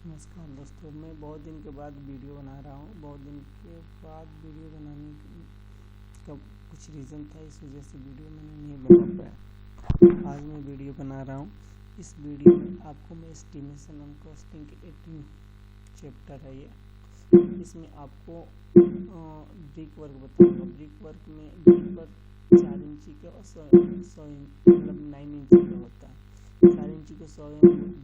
नमस्कार दोस्तों, मैं बहुत दिन के बाद वीडियो बना रहा हूँ। बहुत दिन के बाद वीडियो बनाने का कुछ रीज़न था, इस वजह से वीडियो मैंने नहीं बना पाया। आज मैं वीडियो बना रहा हूँ। इस वीडियो में आपको मैं एस्टिमेशन एंड कॉस्टिंग के 18 चैप्टर है ये। इसमें आपको ब्रिक वर्क बताऊँगा। ब्रिक वर्क में ब्रिक वर्क 4 इंची का और 100 मतलब 9 इंची का होता है। 4 इंची को 100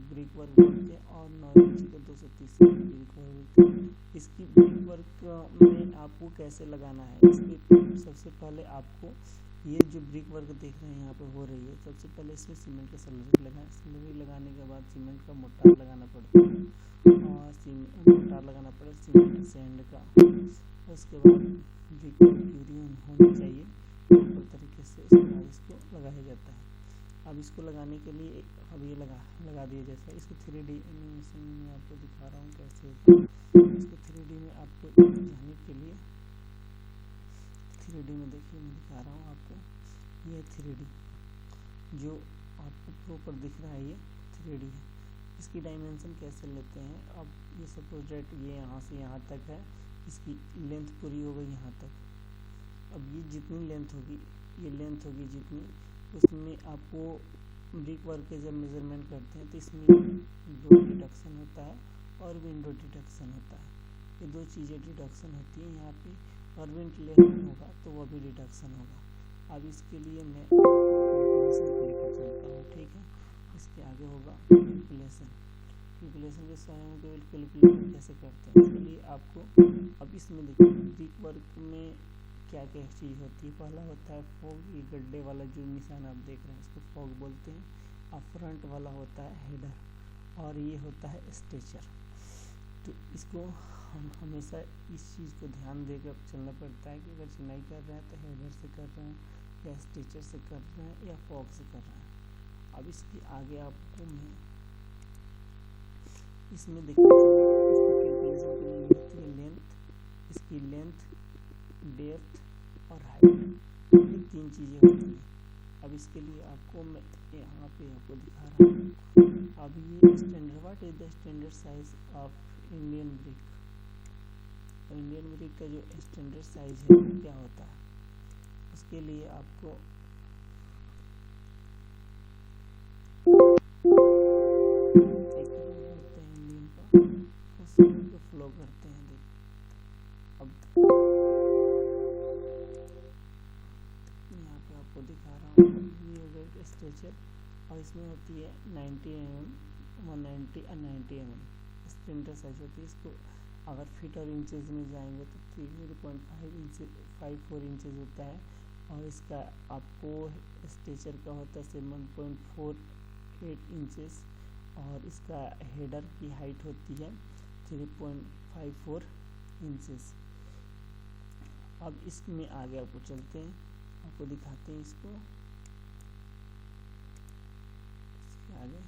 ब्रिक वर्क बोलते हैं और 9 इंची को 230 ब्रिक वर्क बोलते हैं। इसकी ब्रिक वर्क में आपको कैसे लगाना है, इसके सबसे पहले आपको ये जो ब्रिक वर्क देख रहे हैं यहाँ पे हो रही है, सबसे पहले इसमें सीमेंट का स्लरी लगाएं। स्लरी लगाने के बाद सीमेंट का मोटार लगाना पड़ता है और मोटार लगाना पड़ेगा सीमेंट सैंड का। उसके बाद ब्रिक प्यूरी होनी चाहिए प्रॉपर तरीके से, उसके बाद इसको लगाया जाता है। अब इसको लगाने के लिए अब ये लगा दिया जैसा इसको 3D एनिमेशन में आपको दिखा रहा हूँ कैसे इसको 3D में आपको जाने के लिए 3D में देखिए मैं दिखा रहा हूँ आपको। ये 3D जो आपको प्रॉपर दिख रहा है ये 3D है। इसकी डायमेंशन कैसे लेते हैं, अब ये सपोज डेट ये यहाँ से यहाँ तक है, इसकी लेंथ पूरी हो गई यहाँ तक। अब ये जितनी लेंथ होगी, ये लेंथ होगी जितनी, उसमें आपको ब्रिक वर्क के जब मेज़रमेंट करते हैं तो इसमें डोर डिडक्शन होता है और विंडो डिडक्शन होता है। ये दो चीज़ें डिडक्शन होती हैं यहाँ पे, और वेंटिलेशन होगा तो वह भी डिडक्शन होगा। अब इसके लिए मैं कैलकुलेशन को लेकर चलता हूँ, ठीक है। इसके आगे होगा कैलकुलेशन के स्वयं के कैलकुलेशन कैसे करते हैं, इसके लिए आपको अब इसमें देखिए ब्रिक वर्क में क्या क्या चीज़ होती है। पहला होता है फॉग, ये गड्ढे वाला जो निशान आप देख रहे हैं इसको फॉग बोलते हैं। और फ्रंट वाला होता है हेडर और ये होता है स्ट्रेचर। तो इसको हम हमेशा इस चीज़ को ध्यान देकर चलना पड़ता है कि अगर चिनाई कर रहे हैं तो हेडर से कर रहे हैं या स्ट्रेचर से कर रहे हैं या फॉग से कर रहे हैं। अब इसके आगे आपको मैं इसमें देखिए इसको कैलकुलेशन के लिए होती है लेंथ, इसकी लेंथ, डेप्थ और हाइट, ये 3 चीज़ें होती हैं। अब इसके लिए आपको मैं यहाँ पे आपको दिखा रहा हूँ। अब ये standard, what is the standard size of Indian brick. Indian brick का जो स्टैंडर्ड साइज है वो क्या होता है, उसके लिए आपको होते हैं इंडियन का, उसको फ्लो करते हैं। देखिए अब यहाँ पे आपको दिखा रहा हूँ ये स्ट्रेचर, और इसमें होती है 90 mm, 190 और 90 mm स्टैंडर्ड साइज होती है। इसको अगर फीट और इंचेस में जाएंगे तो 3.5 इंच 54 इंचेस होता है, और इसका आपको स्ट्रेचर का होता है 7.48 इंचेस, और इसका हेडर की हाइट होती है 3.54 इंचेस। अब इसमें आगे आपको चलते हैं, आपको दिखाते हैं इसको आगे।